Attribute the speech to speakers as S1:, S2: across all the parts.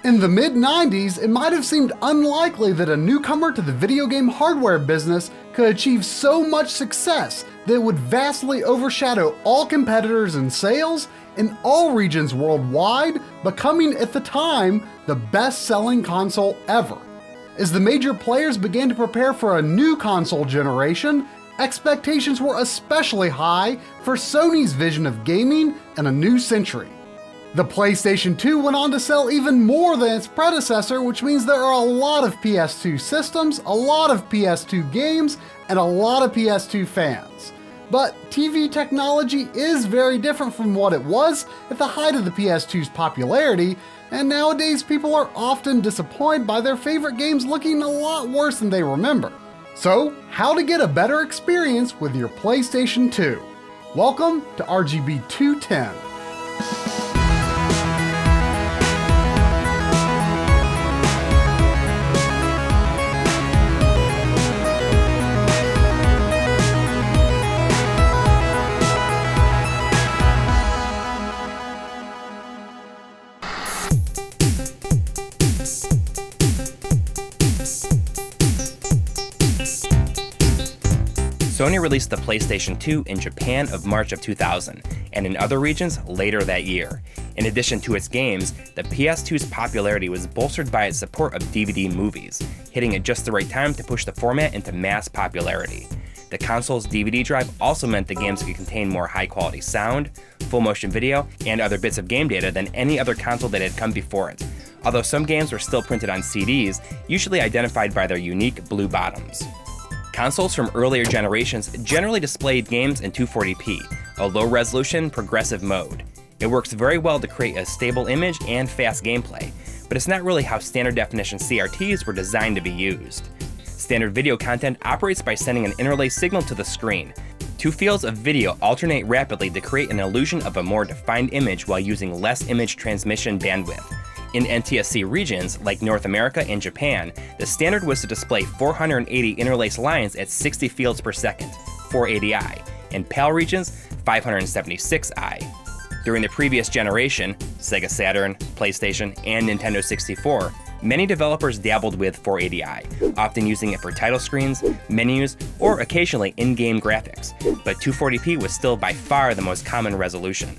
S1: In the mid-90s, it might have seemed unlikely that a newcomer to the video game hardware business could achieve so much success that it would vastly overshadow all competitors in sales in all regions worldwide, becoming at the time the best-selling console ever. As the major players began to prepare for a new console generation, expectations were especially high for Sony's vision of gaming in a new century. The PlayStation 2 went on to sell even more than its predecessor, which means there are a lot of PS2 systems, a lot of PS2 games, and a lot of PS2 fans. But TV technology is very different from what it was at the height of the PS2's popularity, and nowadays people are often disappointed by their favorite games looking a lot worse than they remember. So, how to get a better experience with your PlayStation 2? Welcome to RGB210.
S2: Sony released the PlayStation 2 in Japan of March of 2000, and in other regions later that year. In addition to its games, the PS2's popularity was bolstered by its support of DVD movies, hitting at just the right time to push the format into mass popularity. The console's DVD drive also meant the games could contain more high-quality sound, full-motion video, and other bits of game data than any other console that had come before it, although some games were still printed on CDs, usually identified by their unique blue bottoms. Consoles from earlier generations generally displayed games in 240p, a low-resolution, progressive mode. It works very well to create a stable image and fast gameplay, but it's not really how standard-definition CRTs were designed to be used. Standard video content operates by sending an interlaced signal to the screen. Two fields of video alternate rapidly to create an illusion of a more defined image while using less image transmission bandwidth. In NTSC regions, like North America and Japan, the standard was to display 480 interlaced lines at 60 fields per second, 480i. In PAL regions, 576i. During the previous generation, Sega Saturn, PlayStation, and Nintendo 64, many developers dabbled with 480i, often using it for title screens, menus, or occasionally in-game graphics, but 240p was still by far the most common resolution.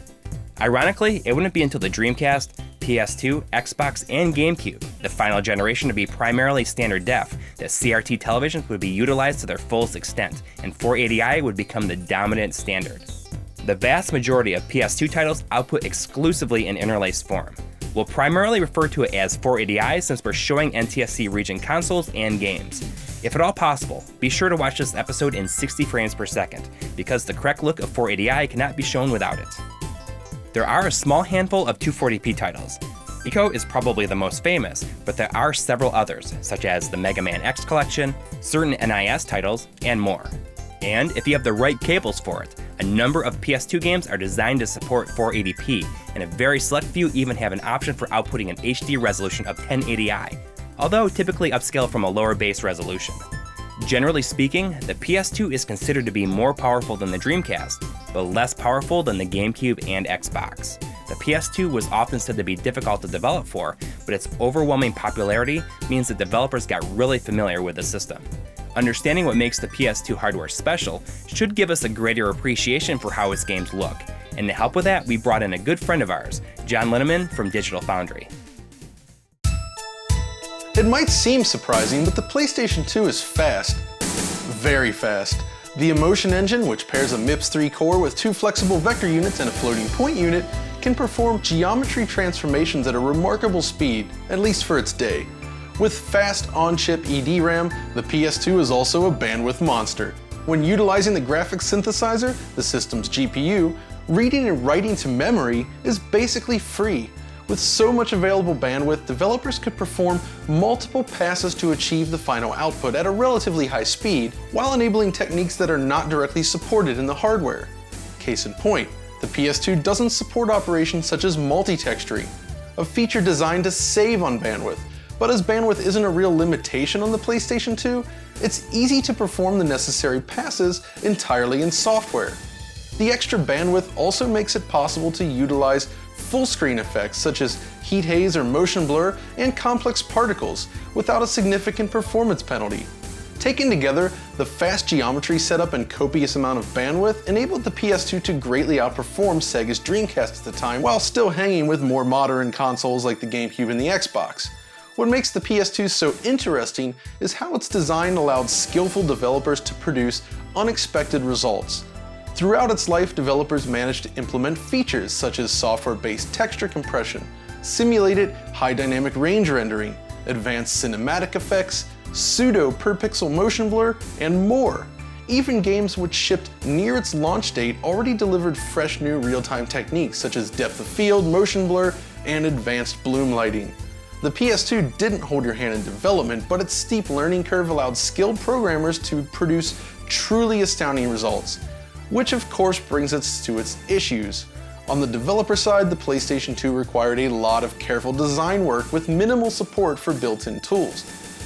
S2: Ironically, it wouldn't be until the Dreamcast, PS2, Xbox, and GameCube, the final generation to be primarily standard def, that CRT televisions would be utilized to their fullest extent, and 480i would become the dominant standard. The vast majority of PS2 titles output exclusively in interlaced form. We'll primarily refer to it as 480i since we're showing NTSC region consoles and games. If at all possible, be sure to watch this episode in 60 frames per second, because the correct look of 480i cannot be shown without it. There are a small handful of 240p titles. Eco is probably the most famous, but there are several others, such as the Mega Man X collection, certain NIS titles, and more. And if you have the right cables for it, a number of PS2 games are designed to support 480p, and a very select few even have an option for outputting an HD resolution of 1080i, although typically upscale from a lower base resolution. Generally speaking, the PS2 is considered to be more powerful than the Dreamcast, but less powerful than the GameCube and Xbox. The PS2 was often said to be difficult to develop for, but its overwhelming popularity means that developers got really familiar with the system. Understanding what makes the PS2 hardware special should give us a greater appreciation for how its games look, and to help with that, we brought in a good friend of ours, John Linneman from Digital Foundry.
S3: It might seem surprising, but the PlayStation 2 is fast. Very fast. The Emotion Engine, which pairs a MIPS 3 core with two flexible vector units and a floating point unit, can perform geometry transformations at a remarkable speed, at least for its day. With fast on-chip EDRAM, the PS2 is also a bandwidth monster. When utilizing the graphics synthesizer, the system's GPU, reading and writing to memory is basically free. With so much available bandwidth, developers could perform multiple passes to achieve the final output at a relatively high speed, while enabling techniques that are not directly supported in the hardware. Case in point, the PS2 doesn't support operations such as multi-texturing, a feature designed to save on bandwidth. But as bandwidth isn't a real limitation on the PlayStation 2, it's easy to perform the necessary passes entirely in software. The extra bandwidth also makes it possible to utilize full screen effects such as heat haze or motion blur, and complex particles without a significant performance penalty. Taken together, the fast geometry setup and copious amount of bandwidth enabled the PS2 to greatly outperform Sega's Dreamcast at the time, while still hanging with more modern consoles like the GameCube and the Xbox. What makes the PS2 so interesting is how its design allowed skillful developers to produce unexpected results. Throughout its life, developers managed to implement features such as software-based texture compression, simulated high dynamic range rendering, advanced cinematic effects, pseudo per pixel motion blur, and more. Even games which shipped near its launch date already delivered fresh new real-time techniques such as depth of field, motion blur, and advanced bloom lighting. The PS2 didn't hold your hand in development, but its steep learning curve allowed skilled programmers to produce truly astounding results, which of course brings us to its issues. On the developer side, the PlayStation 2 required a lot of careful design work with minimal support for built-in tools.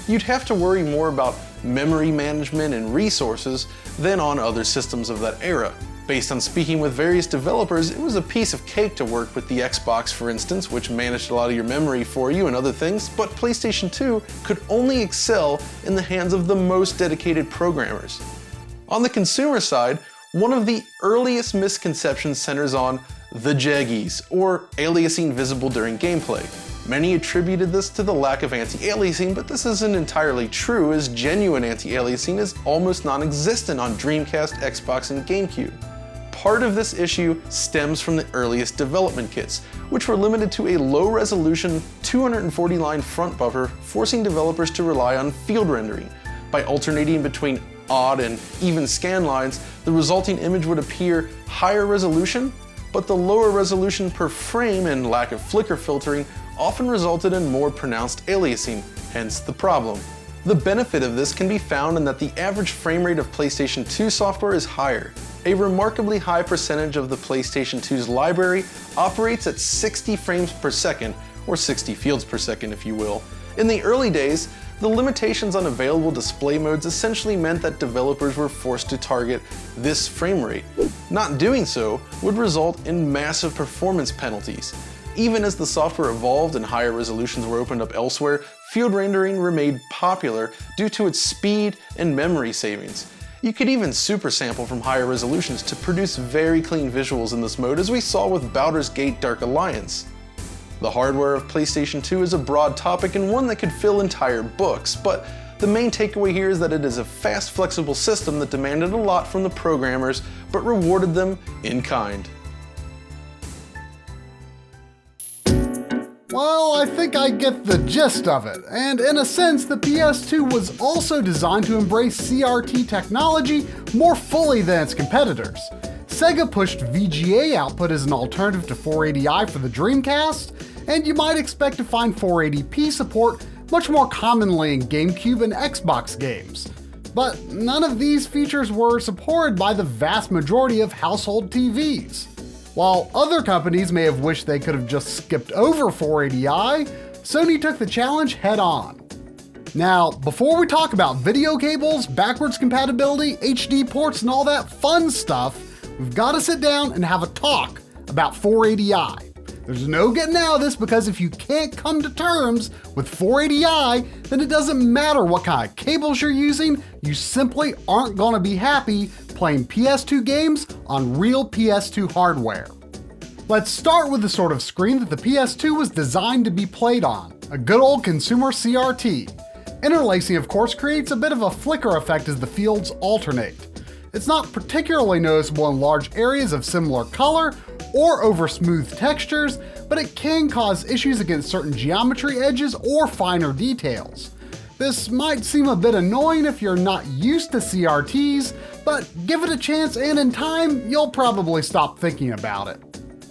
S3: You'd have to worry more about memory management and resources than on other systems of that era. Based on speaking with various developers, it was a piece of cake to work with the Xbox, for instance, which managed a lot of your memory for you and other things, but PlayStation 2 could only excel in the hands of the most dedicated programmers. On the consumer side, one of the earliest misconceptions centers on the Jaggies, or aliasing visible during gameplay. Many attributed this to the lack of anti-aliasing, but this isn't entirely true, as genuine anti-aliasing is almost non-existent on Dreamcast, Xbox, and GameCube. Part of this issue stems from the earliest development kits, which were limited to a low-resolution 240-line front buffer, forcing developers to rely on field rendering. By alternating between odd and even scan lines, the resulting image would appear higher resolution, but the lower resolution per frame and lack of flicker filtering often resulted in more pronounced aliasing, hence the problem. The benefit of this can be found in that the average frame rate of PlayStation 2 software is higher. A remarkably high percentage of the PlayStation 2's library operates at 60 frames per second, or 60 fields per second if you will. In the early days, the limitations on available display modes essentially meant that developers were forced to target this frame rate. Not doing so would result in massive performance penalties. Even as the software evolved and higher resolutions were opened up elsewhere, field rendering remained popular due to its speed and memory savings. You could even super sample from higher resolutions to produce very clean visuals in this mode, as we saw with Baldur's Gate Dark Alliance. The hardware of PlayStation 2 is a broad topic and one that could fill entire books, but the main takeaway here is that it is a fast, flexible system that demanded a lot from the programmers, but rewarded them in kind.
S1: Well, I think I get the gist of it, and in a sense, the PS2 was also designed to embrace CRT technology more fully than its competitors. Sega pushed VGA output as an alternative to 480i for the Dreamcast, and you might expect to find 480p support much more commonly in GameCube and Xbox games. But none of these features were supported by the vast majority of household TVs. While other companies may have wished they could have just skipped over 480i, Sony took the challenge head on. Now, before we talk about video cables, backwards compatibility, HD ports, and all that fun stuff, we've got to sit down and have a talk about 480i. There's no getting out of this, because if you can't come to terms with 480i, then it doesn't matter what kind of cables you're using, you simply aren't going to be happy playing PS2 games on real PS2 hardware. Let's start with the sort of screen that the PS2 was designed to be played on, a good old consumer CRT. Interlacing, of course, creates a bit of a flicker effect as the fields alternate. It's not particularly noticeable in large areas of similar color or over smooth textures, but it can cause issues against certain geometry edges or finer details. This might seem a bit annoying if you're not used to CRTs, but give it a chance and in time, you'll probably stop thinking about it.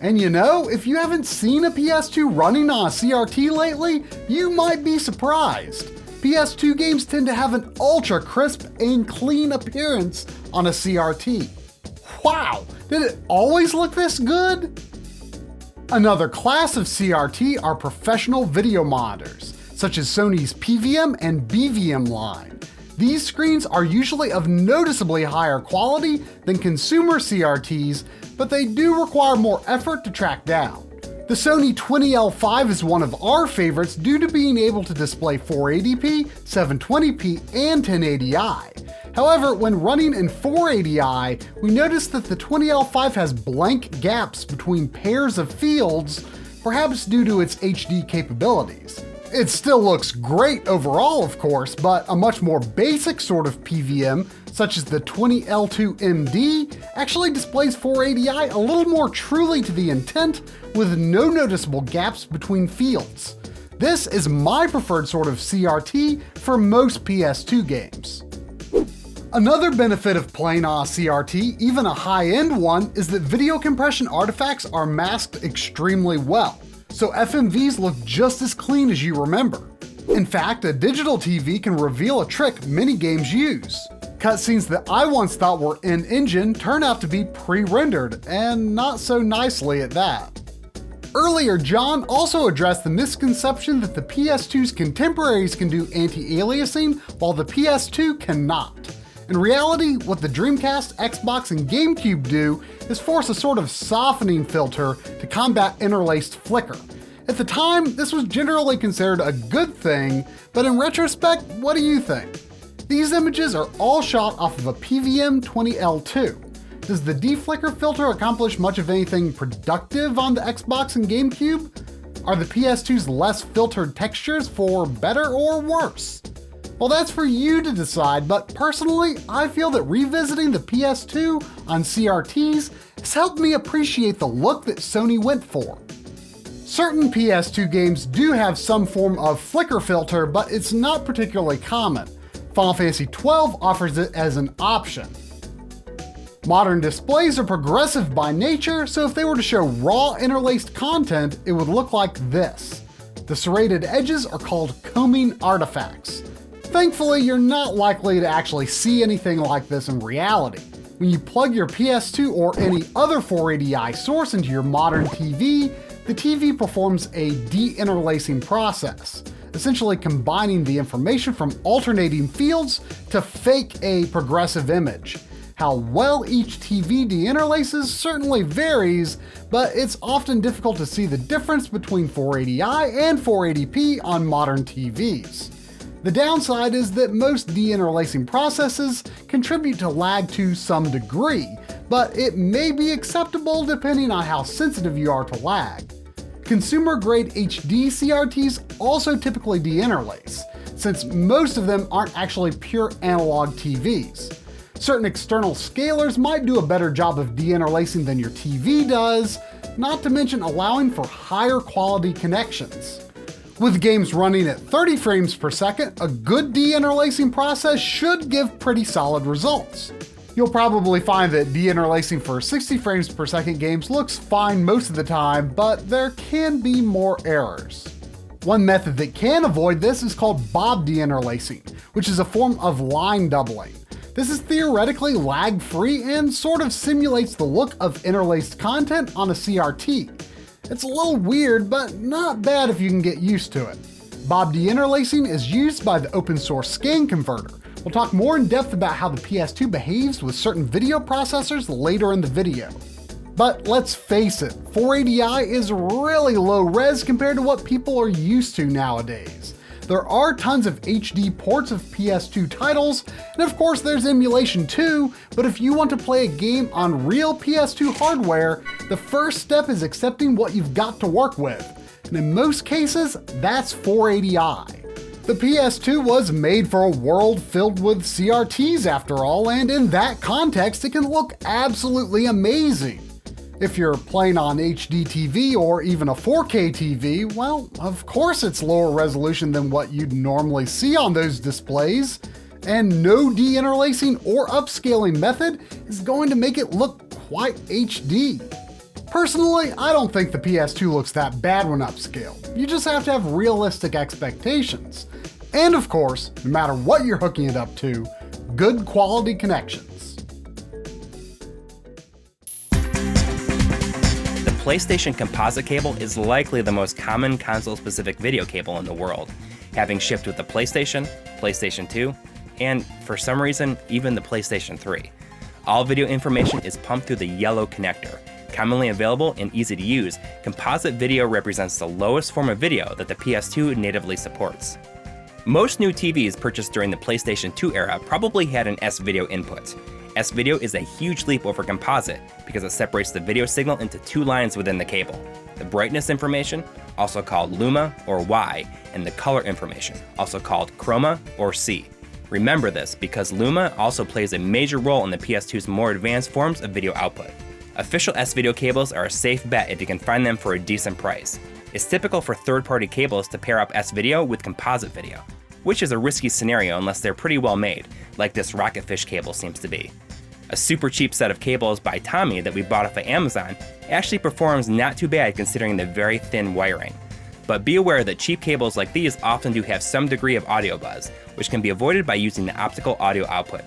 S1: And you know, if you haven't seen a PS2 running on a CRT lately, you might be surprised. PS2 games tend to have an ultra crisp and clean appearance on a CRT. Wow, did it always look this good? Another class of CRT are professional video monitors, such as Sony's PVM and BVM line. These screens are usually of noticeably higher quality than consumer CRTs, but they do require more effort to track down. The Sony 20L5 is one of our favorites due to being able to display 480p, 720p, and 1080i. However, when running in 480i, we notice that the 20L5 has blank gaps between pairs of fields, perhaps due to its HD capabilities. It still looks great overall, of course, but a much more basic sort of PVM, such as the 20L2MD, actually displays 480i a little more truly to the intent, with no noticeable gaps between fields. This is my preferred sort of CRT for most PS2 games. Another benefit of playing on a CRT, even a high-end one, is that video compression artifacts are masked extremely well, so FMVs look just as clean as you remember. In fact, a digital TV can reveal a trick many games use. Cutscenes that I once thought were in-engine turn out to be pre-rendered, and not so nicely at that. Earlier, John also addressed the misconception that the PS2's contemporaries can do anti-aliasing while the PS2 cannot. In reality, what the Dreamcast, Xbox, and GameCube do is force a sort of softening filter to combat interlaced flicker. At the time, this was generally considered a good thing, but in retrospect, what do you think? These images are all shot off of a PVM 20L2. Does the deflicker filter accomplish much of anything productive on the Xbox and GameCube? Are the PS2's less filtered textures for better or worse? Well, that's for you to decide, but personally, I feel that revisiting the PS2 on CRTs has helped me appreciate the look that Sony went for. Certain PS2 games do have some form of flicker filter, but it's not particularly common. Final Fantasy XII offers it as an option. Modern displays are progressive by nature, so if they were to show raw interlaced content, it would look like this. The serrated edges are called combing artifacts. Thankfully, you're not likely to actually see anything like this in reality. When you plug your PS2 or any other 480i source into your modern TV, the TV performs a deinterlacing process, essentially combining the information from alternating fields to fake a progressive image. How well each TV deinterlaces certainly varies, but it's often difficult to see the difference between 480i and 480p on modern TVs. The downside is that most deinterlacing processes contribute to lag to some degree, but it may be acceptable depending on how sensitive you are to lag. Consumer-grade HD CRTs also typically deinterlace, since most of them aren't actually pure analog TVs. Certain external scalers might do a better job of deinterlacing than your TV does, not to mention allowing for higher quality connections. With games running at 30 frames per second, a good deinterlacing process should give pretty solid results. You'll probably find that deinterlacing for 60 frames per second games looks fine most of the time, but there can be more errors. One method that can avoid this is called Bob deinterlacing, which is a form of line doubling. This is theoretically lag-free and sort of simulates the look of interlaced content on a CRT. It's a little weird, but not bad if you can get used to it. Bob deinterlacing is used by the open source scan converter. We'll talk more in depth about how the PS2 behaves with certain video processors later in the video. But let's face it, 480i is really low res compared to what people are used to nowadays. There are tons of HD ports of PS2 titles, and of course there's emulation too, but if you want to play a game on real PS2 hardware, the first step is accepting what you've got to work with. And in most cases, that's 480i. The PS2 was made for a world filled with CRTs after all, and in that context it can look absolutely amazing. If you're playing on HDTV or even a 4K TV, well, of course it's lower resolution than what you'd normally see on those displays, and no deinterlacing or upscaling method is going to make it look quite HD. Personally, I don't think the PS2 looks that bad when upscaled. You just have to have realistic expectations. And of course, no matter what you're hooking it up to, good quality connections.
S2: The PlayStation composite cable is likely the most common console-specific video cable in the world, having shipped with the PlayStation, PlayStation 2, and, for some reason, even the PlayStation 3. All video information is pumped through the yellow connector, Commonly available and easy to use, composite video represents the lowest form of video that the PS2 natively supports. Most new TVs purchased during the PlayStation 2 era probably had an S-video input. S-video is a huge leap over composite because it separates the video signal into two lines within the cable: the brightness information, also called luma or Y, and the color information, also called chroma or C. Remember this because luma also plays a major role in the PS2's more advanced forms of video output. Official S-video cables are a safe bet if you can find them for a decent price. It's typical for third-party cables to pair up S-video with composite video, which is a risky scenario unless they're pretty well made, like this Rocketfish cable seems to be. A super cheap set of cables by Tommy that we bought off of Amazon actually performs not too bad considering the very thin wiring. But be aware that cheap cables like these often do have some degree of audio buzz, which can be avoided by using the optical audio output.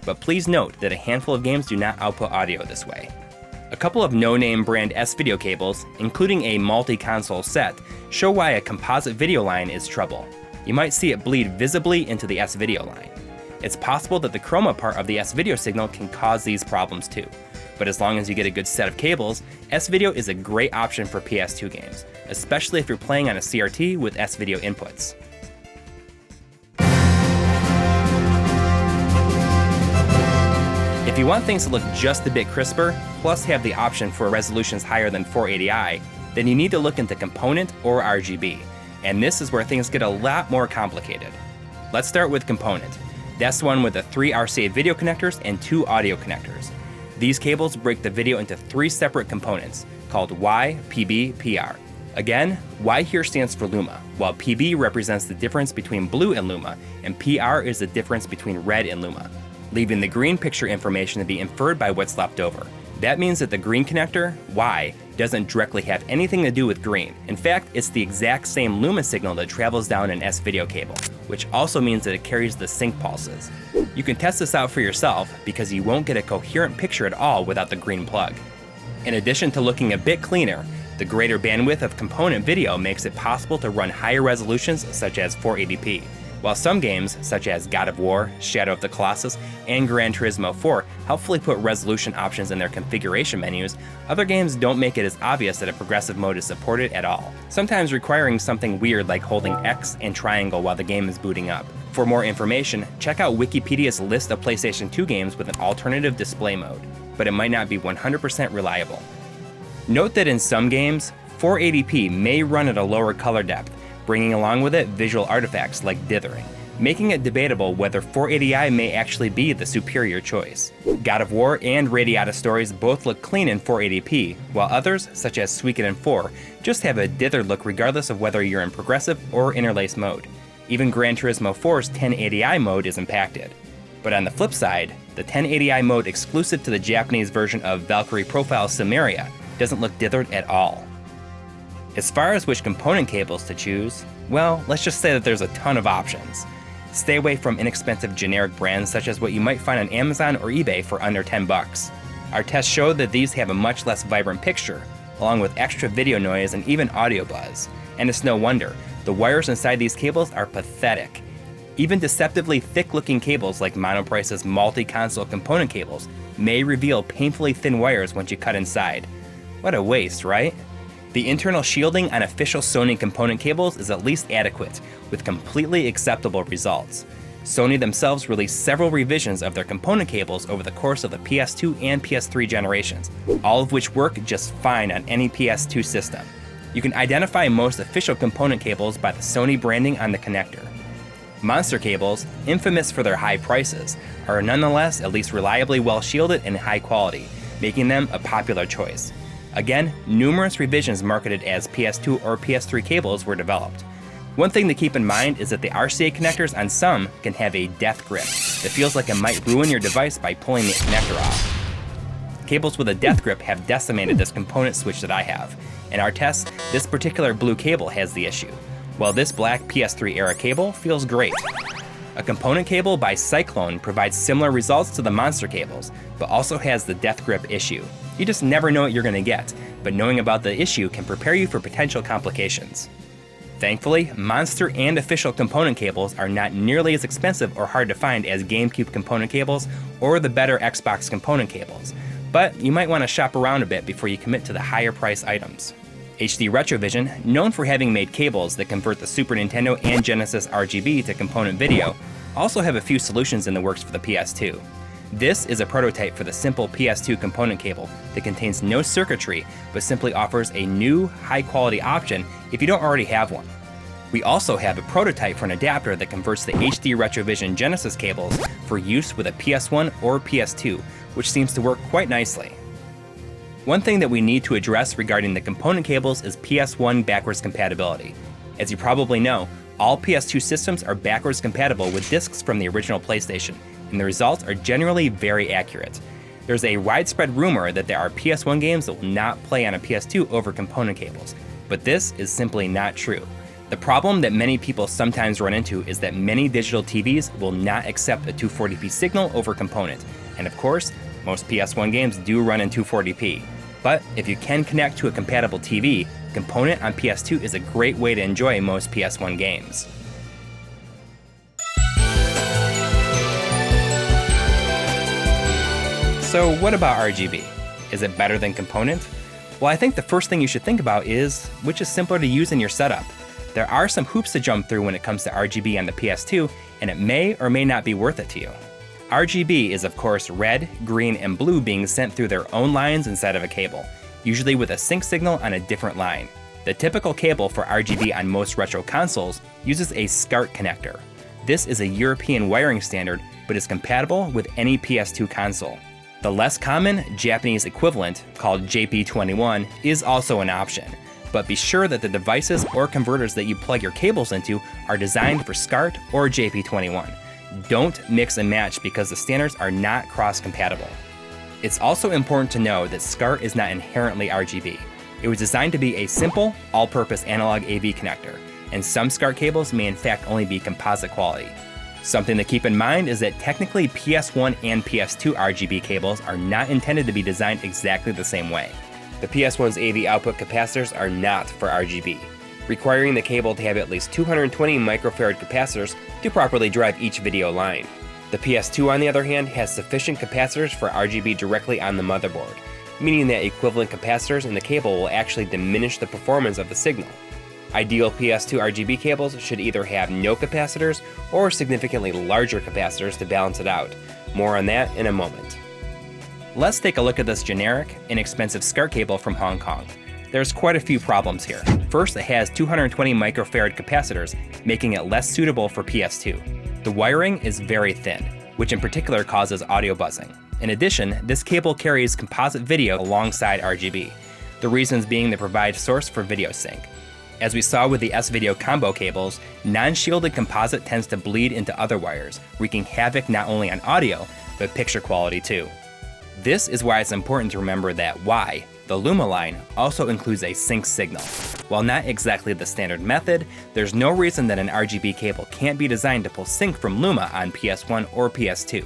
S2: But please note that a handful of games do not output audio this way. A couple of no-name brand S-video cables, including a multi-console set, show why a composite video line is trouble. You might see it bleed visibly into the S-video line. It's possible that the chroma part of the S-video signal can cause these problems too. But as long as you get a good set of cables, S-video is a great option for PS2 games, especially if you're playing on a CRT with S-video inputs. If you want things to look just a bit crisper, plus have the option for resolutions higher than 480i, then you need to look into Component or RGB, and this is where things get a lot more complicated. Let's start with Component. That's the one with the 3 RCA video connectors and 2 audio connectors. These cables break the video into 3 separate components, called Y, PB, PR. Again, Y here stands for luma, while PB represents the difference between blue and luma, and PR is the difference between red and luma, leaving the green picture information to be inferred by what's left over. That means that the green connector, Y, doesn't directly have anything to do with green. In fact, it's the exact same luma signal that travels down an S-video cable, which also means that it carries the sync pulses. You can test this out for yourself because you won't get a coherent picture at all without the green plug. In addition to looking a bit cleaner, the greater bandwidth of component video makes it possible to run higher resolutions such as 480p. While some games, such as God of War, Shadow of the Colossus, and Gran Turismo 4 helpfully put resolution options in their configuration menus, other games don't make it as obvious that a progressive mode is supported at all, sometimes requiring something weird like holding X and triangle while the game is booting up. For more information, check out Wikipedia's list of PlayStation 2 games with an alternative display mode, but it might not be 100% reliable. Note that in some games, 480p may run at a lower color depth, bringing along with it visual artifacts like dithering, making it debatable whether 480i may actually be the superior choice. God of War and Radiata Stories both look clean in 480p, while others, such as Suikoden 4, just have a dithered look regardless of whether you're in progressive or interlaced mode. Even Gran Turismo 4's 1080i mode is impacted. But on the flip side, the 1080i mode exclusive to the Japanese version of Valkyrie Profile Samaria doesn't look dithered at all. As far as which component cables to choose, well, let's just say that there's a ton of options. Stay away from inexpensive generic brands such as what you might find on Amazon or eBay for under $10. Our tests show that these have a much less vibrant picture, along with extra video noise and even audio buzz. And it's no wonder, the wires inside these cables are pathetic. Even deceptively thick-looking cables like Monoprice's multi-console component cables may reveal painfully thin wires once you cut inside. What a waste, right? The internal shielding on official Sony component cables is at least adequate, with completely acceptable results. Sony themselves released several revisions of their component cables over the course of the PS2 and PS3 generations, all of which work just fine on any PS2 system. You can identify most official component cables by the Sony branding on the connector. Monster cables, infamous for their high prices, are nonetheless at least reliably well shielded and high quality, making them a popular choice. Again, numerous revisions marketed as PS2 or PS3 cables were developed. One thing to keep in mind is that the RCA connectors on some can have a death grip that feels like it might ruin your device by pulling the connector off. Cables with a death grip have decimated this component switch that I have. In our tests, this particular blue cable has the issue, while this black PS3 era cable feels great. A component cable by Cyclone provides similar results to the Monster cables, but also has the death grip issue. You just never know what you're going to get, but knowing about the issue can prepare you for potential complications. Thankfully, Monster and official component cables are not nearly as expensive or hard to find as GameCube component cables or the better Xbox component cables, but you might want to shop around a bit before you commit to the higher price items. HD Retrovision, known for having made cables that convert the Super Nintendo and Genesis RGB to component video, also have a few solutions in the works for the PS2. This is a prototype for the simple PS2 component cable that contains no circuitry but simply offers a new, high-quality option if you don't already have one. We also have a prototype for an adapter that converts the HD Retrovision Genesis cables for use with a PS1 or PS2, which seems to work quite nicely. One thing that we need to address regarding the component cables is PS1 backwards compatibility. As you probably know, all PS2 systems are backwards compatible with discs from the original PlayStation, and the results are generally very accurate. There's a widespread rumor that there are PS1 games that will not play on a PS2 over component cables, but this is simply not true. The problem that many people sometimes run into is that many digital TVs will not accept a 240p signal over component, and of course, most PS1 games do run in 240p. But if you can connect to a compatible TV, component on PS2 is a great way to enjoy most PS1 games. So what about RGB? Is it better than component? Well, I think the first thing you should think about is which is simpler to use in your setup. There are some hoops to jump through when it comes to RGB on the PS2, and it may or may not be worth it to you. RGB is of course red, green, and blue being sent through their own lines inside of a cable, usually with a sync signal on a different line. The typical cable for RGB on most retro consoles uses a SCART connector. This is a European wiring standard, but is compatible with any PS2 console. The less common Japanese equivalent, called JP21, is also an option, but be sure that the devices or converters that you plug your cables into are designed for SCART or JP21. Don't mix and match because the standards are not cross-compatible. It's also important to know that SCART is not inherently RGB. It was designed to be a simple, all-purpose analog AV connector, and some SCART cables may in fact only be composite quality. Something to keep in mind is that technically PS1 and PS2 RGB cables are not intended to be designed exactly the same way. The PS1's AV output capacitors are not for RGB, requiring the cable to have at least 220 microfarad capacitors to properly drive each video line. The PS2, on the other hand, has sufficient capacitors for RGB directly on the motherboard, meaning that equivalent capacitors in the cable will actually diminish the performance of the signal. Ideal PS2 RGB cables should either have no capacitors or significantly larger capacitors to balance it out. More on that in a moment. Let's take a look at this generic, inexpensive SCART cable from Hong Kong. There's quite a few problems here. First, it has 220 microfarad capacitors, making it less suitable for PS2. The wiring is very thin, which in particular causes audio buzzing. In addition, this cable carries composite video alongside RGB, the reasons being they provide source for video sync. As we saw with the S-Video combo cables, non-shielded composite tends to bleed into other wires, wreaking havoc not only on audio, but picture quality too. This is why it's important to remember that Y, the Luma line, also includes a sync signal. While not exactly the standard method, there's no reason that an RGB cable can't be designed to pull sync from Luma on PS1 or PS2.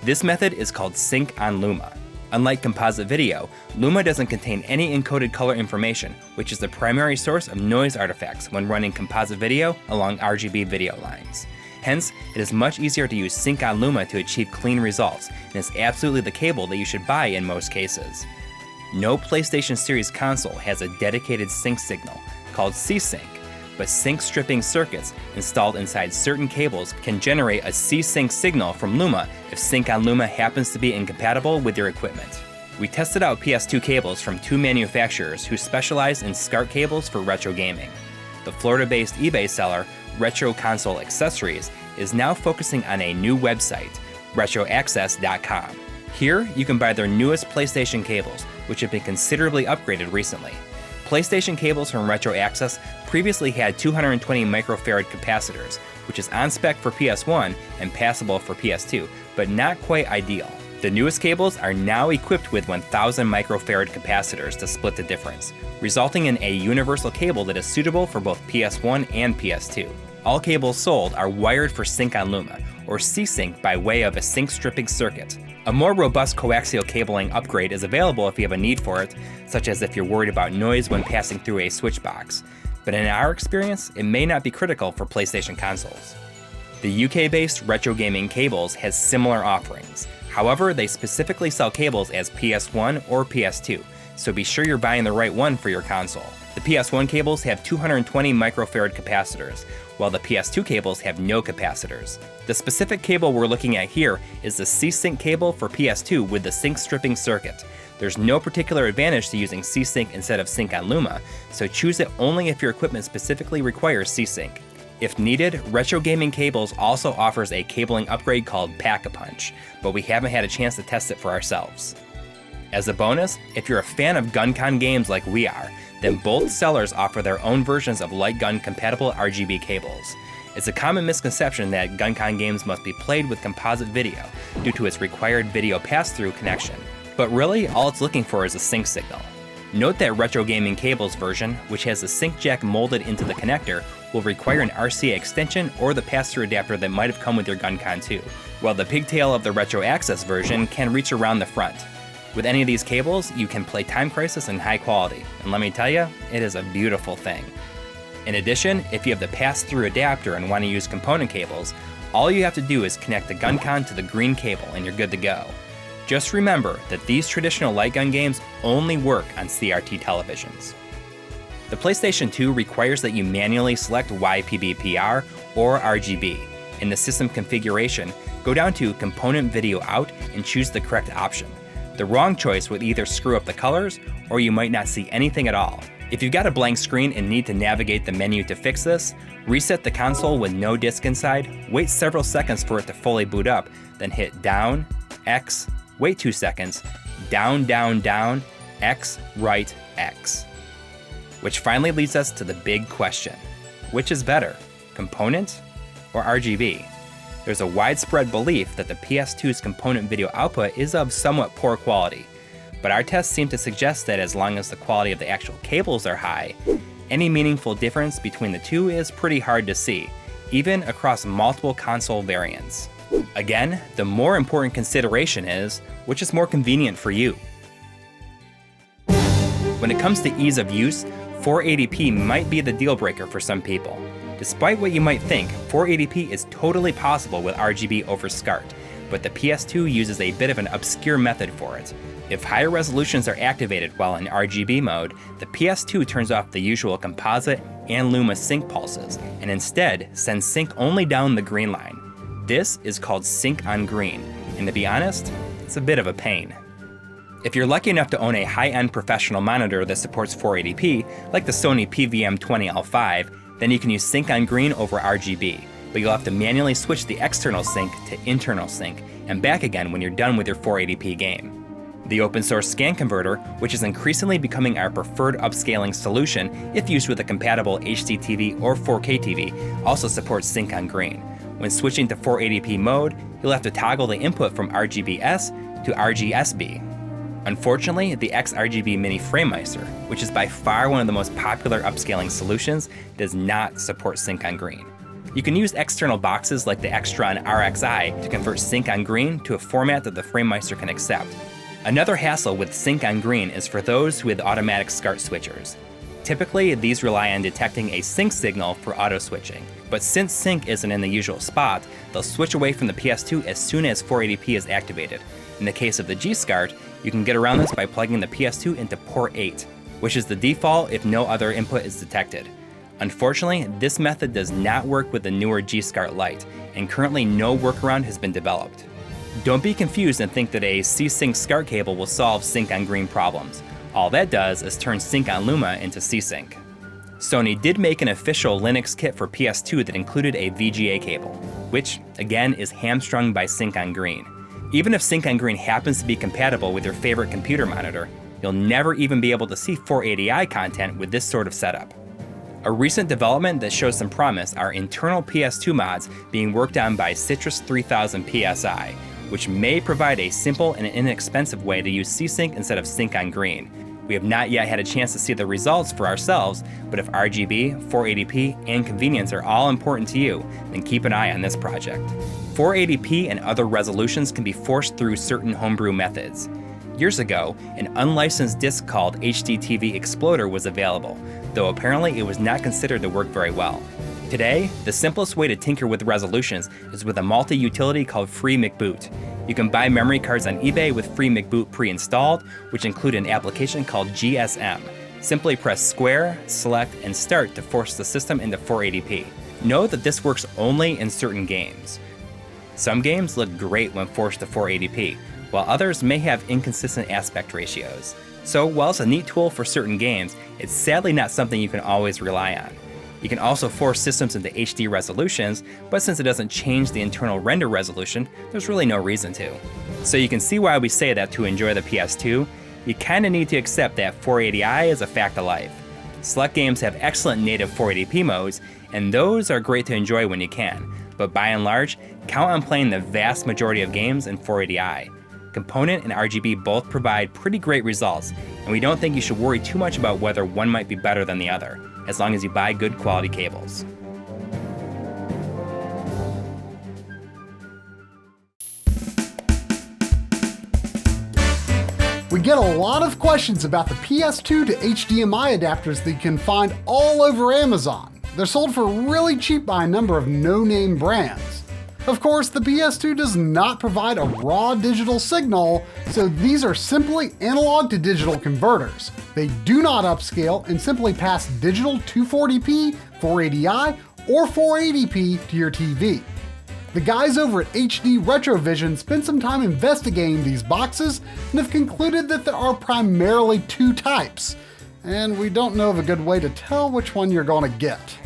S2: This method is called Sync on Luma. Unlike composite video, Luma doesn't contain any encoded color information, which is the primary source of noise artifacts when running composite video along RGB video lines. Hence, it is much easier to use Sync on Luma to achieve clean results, and is absolutely the cable that you should buy in most cases. No PlayStation Series console has a dedicated sync signal, called C-Sync, but sync stripping circuits installed inside certain cables can generate a C-Sync signal from Luma if Sync on Luma happens to be incompatible with your equipment. We tested out PS2 cables from two manufacturers who specialize in SCART cables for retro gaming. The Florida-based eBay seller, Retro Console Accessories, is now focusing on a new website, retroaccess.com. Here, you can buy their newest PlayStation cables, which have been considerably upgraded recently. PlayStation cables from Retro Access previously had 220 microfarad capacitors, which is on spec for PS1 and passable for PS2, but not quite ideal. The newest cables are now equipped with 1000 microfarad capacitors to split the difference, resulting in a universal cable that is suitable for both PS1 and PS2. All cables sold are wired for Sync on Luma, or C-Sync by way of a sync stripping circuit. A more robust coaxial cabling upgrade is available if you have a need for it, such as if you're worried about noise when passing through a switch box. But in our experience, it may not be critical for PlayStation consoles. The UK-based Retro Gaming Cables has similar offerings. However, they specifically sell cables as PS1 or PS2, so be sure you're buying the right one for your console. The PS1 cables have 220 microfarad capacitors, while the PS2 cables have no capacitors. The specific cable we're looking at here is the C-Sync cable for PS2 with the sync stripping circuit. There's no particular advantage to using C-Sync instead of Sync on Luma, so choose it only if your equipment specifically requires C-Sync. If needed, Retro Gaming Cables also offers a cabling upgrade called PACKAPUNCH, but we haven't had a chance to test it for ourselves. As a bonus, if you're a fan of GunCon games like we are, then both sellers offer their own versions of light gun compatible RGB cables. It's a common misconception that GunCon games must be played with composite video due to its required video pass-through connection, but really all it's looking for is a sync signal. Note that Retro Gaming Cables version, which has the sync jack molded into the connector, will require an RCA extension or the pass-through adapter that might have come with your GunCon 2, while the pigtail of the Retro Access version can reach around the front. With any of these cables, you can play Time Crisis in high quality, and let me tell you, it is a beautiful thing. In addition, if you have the pass-through adapter and want to use component cables, all you have to do is connect the GunCon to the green cable and you're good to go. Just remember that these traditional light gun games only work on CRT televisions. The PlayStation 2 requires that you manually select YPBPR or RGB. In the system configuration, go down to Component Video Out and choose the correct option. The wrong choice would either screw up the colors or you might not see anything at all. If you've got a blank screen and need to navigate the menu to fix this, reset the console with no disk inside, wait several seconds for it to fully boot up, then hit down, X, wait 2 seconds, down, down, down, X, right, X. Which finally leads us to the big question. Which is better, component or RGB? There's a widespread belief that the PS2's component video output is of somewhat poor quality, but our tests seem to suggest that as long as the quality of the actual cables are high, any meaningful difference between the two is pretty hard to see, even across multiple console variants. Again, the more important consideration is, which is more convenient for you? When it comes to ease of use, 480p might be the deal breaker for some people. Despite what you might think, 480p is totally possible with RGB over SCART, but the PS2 uses a bit of an obscure method for it. If higher resolutions are activated while in RGB mode, the PS2 turns off the usual composite and Luma sync pulses, and instead sends sync only down the green line. This is called sync on green, and to be honest, it's a bit of a pain. If you're lucky enough to own a high-end professional monitor that supports 480p, like the Sony PVM20L5, then you can use sync on green over RGB, but you'll have to manually switch the external sync to internal sync, and back again when you're done with your 480p game. The open source scan converter, which is increasingly becoming our preferred upscaling solution if used with a compatible HDTV or 4K TV, also supports sync on green. When switching to 480p mode, you'll have to toggle the input from RGBS to RGSB. Unfortunately, the XRGB Mini FrameMeister, which is by far one of the most popular upscaling solutions, does not support sync on green. You can use external boxes like the Extron RXi to convert sync on green to a format that the FrameMeister can accept. Another hassle with sync on green is for those with automatic SCART switchers. Typically, these rely on detecting a sync signal for auto switching, but since sync isn't in the usual spot, they'll switch away from the PS2 as soon as 480p is activated. In the case of the G-SCART, you can get around this by plugging the PS2 into port 8, which is the default if no other input is detected. Unfortunately, this method does not work with the newer G-SCART Lite, and currently no workaround has been developed. Don't be confused and think that a C-Sync SCART cable will solve sync on green problems. All that does is turn sync on Luma into C-Sync. Sony did make an official Linux kit for PS2 that included a VGA cable, which, again, is hamstrung by sync on green. Even if sync on green happens to be compatible with your favorite computer monitor, you'll never even be able to see 480i content with this sort of setup. A recent development that shows some promise are internal PS2 mods being worked on by Citrus 3000 PSI, which may provide a simple and inexpensive way to use C-Sync instead of sync on green. We have not yet had a chance to see the results for ourselves, but if RGB, 480p, and convenience are all important to you, then keep an eye on this project. 480p and other resolutions can be forced through certain homebrew methods. Years ago, an unlicensed disc called HDTV Exploder was available, though apparently it was not considered to work very well. Today, the simplest way to tinker with resolutions is with a multi-utility called Free McBoot. You can buy memory cards on eBay with Free McBoot pre-installed, which include an application called GSM. Simply press square, select, and start to force the system into 480p. Note that this works only in certain games. Some games look great when forced to 480p, while others may have inconsistent aspect ratios. So while it's a neat tool for certain games, it's sadly not something you can always rely on. You can also force systems into HD resolutions, but since it doesn't change the internal render resolution, there's really no reason to. So you can see why we say that to enjoy the PS2, you kinda need to accept that 480i is a fact of life. Select games have excellent native 480p modes, and those are great to enjoy when you can, but by and large, count on playing the vast majority of games in 480i. Component and RGB both provide pretty great results, and we don't think you should worry too much about whether one might be better than the other, as long as you buy good quality cables.
S1: We get a lot of questions about the PS2 to HDMI adapters that you can find all over Amazon. They're sold for really cheap by a number of no-name brands. Of course, the PS2 does not provide a raw digital signal, so these are simply analog to digital converters. They do not upscale and simply pass digital 240p, 480i, or 480p to your TV. The guys over at HD Retrovision spent some time investigating these boxes and have concluded that there are primarily two types, and we don't know of a good way to tell which one you're going to get.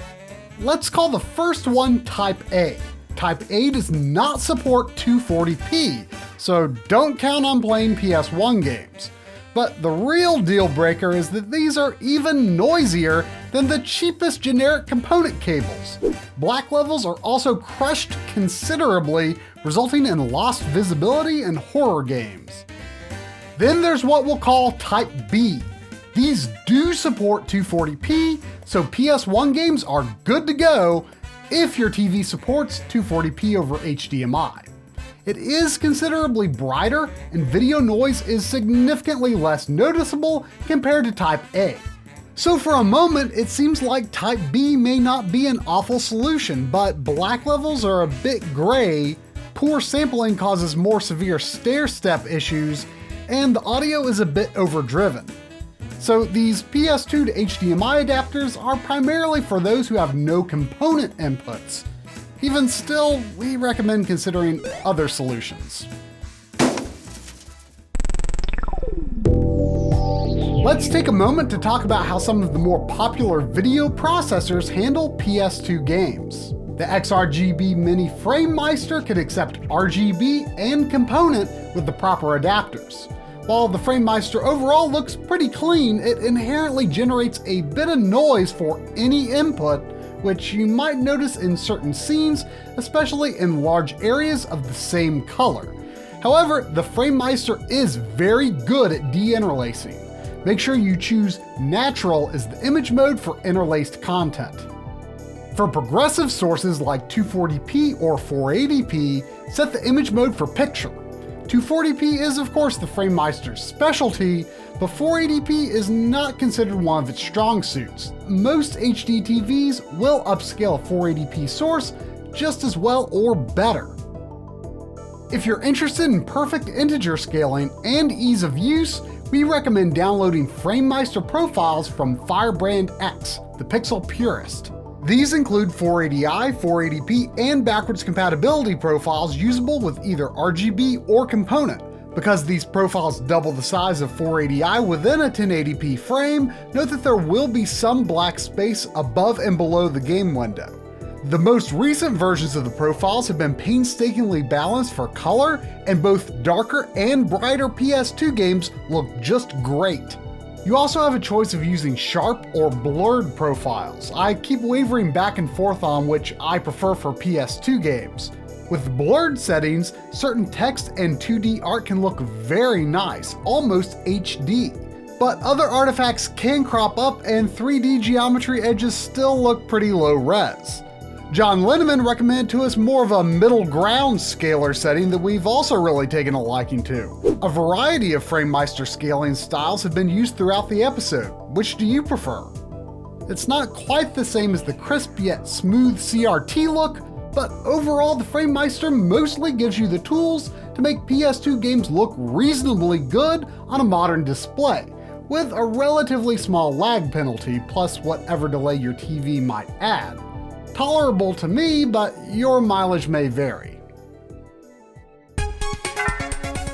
S1: Let's call the first one Type A. Type A does not support 240p, so don't count on playing PS1 games. But the real deal breaker is that these are even noisier than the cheapest generic component cables. Black levels are also crushed considerably, resulting in lost visibility in horror games. Then there's what we'll call Type B. These do support 240p, so PS1 games are good to go if your TV supports 240p over HDMI. It is considerably brighter, and video noise is significantly less noticeable compared to Type A. So for a moment, it seems like Type B may not be an awful solution, but black levels are a bit gray, poor sampling causes more severe stair-step issues, and the audio is a bit overdriven. So these PS2 to HDMI adapters are primarily for those who have no component inputs. Even still, we recommend considering other solutions. Let's take a moment to talk about how some of the more popular video processors handle PS2 games. The XRGB Mini FrameMeister can accept RGB and component with the proper adapters. While the FrameMeister overall looks pretty clean, it inherently generates a bit of noise for any input, which you might notice in certain scenes, especially in large areas of the same color. However, the FrameMeister is very good at deinterlacing. Make sure you choose Natural as the image mode for interlaced content. For progressive sources like 240p or 480p, set the image mode for Picture. 240p is of course the FrameMeister's specialty, but 480p is not considered one of its strong suits. Most HDTVs will upscale a 480p source just as well or better. If you're interested in perfect integer scaling and ease of use, we recommend downloading FrameMeister profiles from Firebrand X, the Pixel Purist. These include 480i, 480p, and backwards compatibility profiles usable with either RGB or component. Because these profiles double the size of 480i within a 1080p frame, note that there will be some black space above and below the game window. The most recent versions of the profiles have been painstakingly balanced for color, and both darker and brighter PS2 games look just great. You also have a choice of using sharp or blurred profiles. I keep wavering back and forth on which I prefer for PS2 games. With blurred settings, certain text and 2D art can look very nice, almost HD. But other artifacts can crop up and 3D geometry edges still look pretty low res. John Linneman recommended to us more of a middle ground scaler setting that we've also really taken a liking to. A variety of FrameMeister scaling styles have been used throughout the episode. Which do you prefer? It's not quite the same as the crisp yet smooth CRT look, but overall the FrameMeister mostly gives you the tools to make PS2 games look reasonably good on a modern display, with a relatively small lag penalty plus whatever delay your TV might add. Tolerable to me, but your mileage may vary.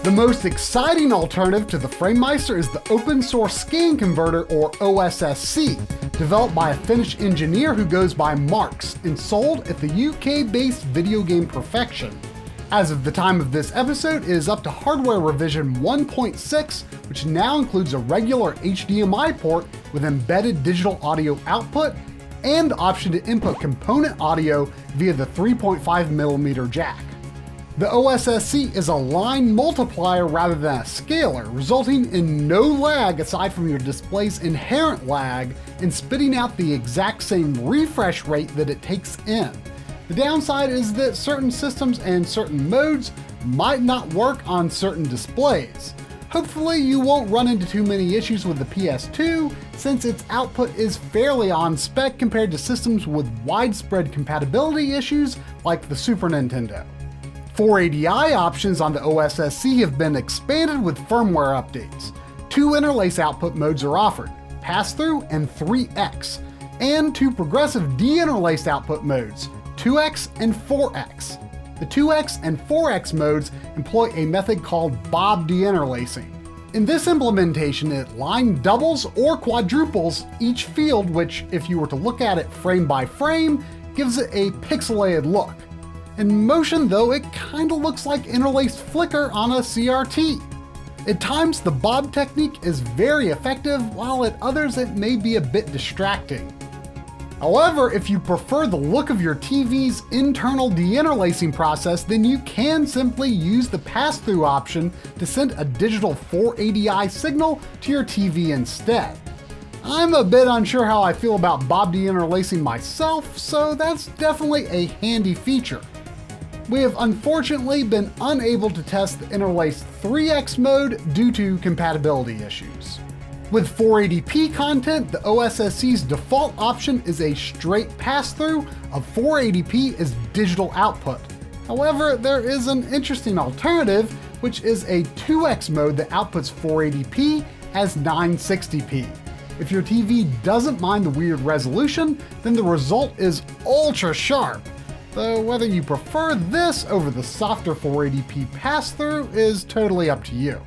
S1: The most exciting alternative to the FrameMeister is the open source scan converter, or OSSC, developed by a Finnish engineer who goes by Marks and sold at the UK-based Video Game Perfection. As of the time of this episode, it is up to hardware revision 1.6, which now includes a regular HDMI port with embedded digital audio output and the option to input component audio via the 3.5mm jack. The OSSC is a line multiplier rather than a scaler, resulting in no lag aside from your display's inherent lag in spitting out the exact same refresh rate that it takes in. The downside is that certain systems and certain modes might not work on certain displays. Hopefully you won't run into too many issues with the PS2, since its output is fairly on spec compared to systems with widespread compatibility issues like the Super Nintendo. 480i options on the OSSC have been expanded with firmware updates. 2 interlace output modes are offered, pass-through and 3x, and 2 progressive deinterlaced output modes, 2x and 4x. The 2x and 4x modes employ a method called Bob deinterlacing. In this implementation, it line doubles or quadruples each field, which, if you were to look at it frame by frame, gives it a pixelated look. In motion though, it kinda looks like interlaced flicker on a CRT. At times, the bob technique is very effective, while at others it may be a bit distracting. However, if you prefer the look of your TV's internal deinterlacing process, then you can simply use the pass-through option to send a digital 480i signal to your TV instead. I'm a bit unsure how I feel about bob deinterlacing myself, so that's definitely a handy feature. We have unfortunately been unable to test the interlaced 3x mode due to compatibility issues. With 480p content, the OSSC's default option is a straight pass-through of 480p as digital output. However, there is an interesting alternative, which is a 2x mode that outputs 480p as 960p. If your TV doesn't mind the weird resolution, then the result is ultra sharp. Though whether you prefer this over the softer 480p pass-through is totally up to you.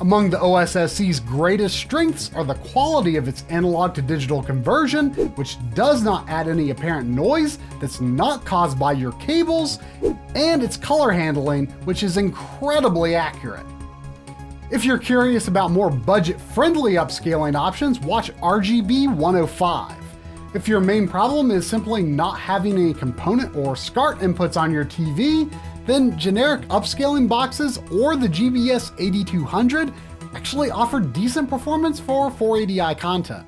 S1: Among the OSSC's greatest strengths are the quality of its analog to digital conversion, which does not add any apparent noise that's not caused by your cables, and its color handling, which is incredibly accurate. If you're curious about more budget-friendly upscaling options, watch RGB210. If your main problem is simply not having any component or SCART inputs on your TV, then generic upscaling boxes or the GBS 8200 actually offer decent performance for 480i content.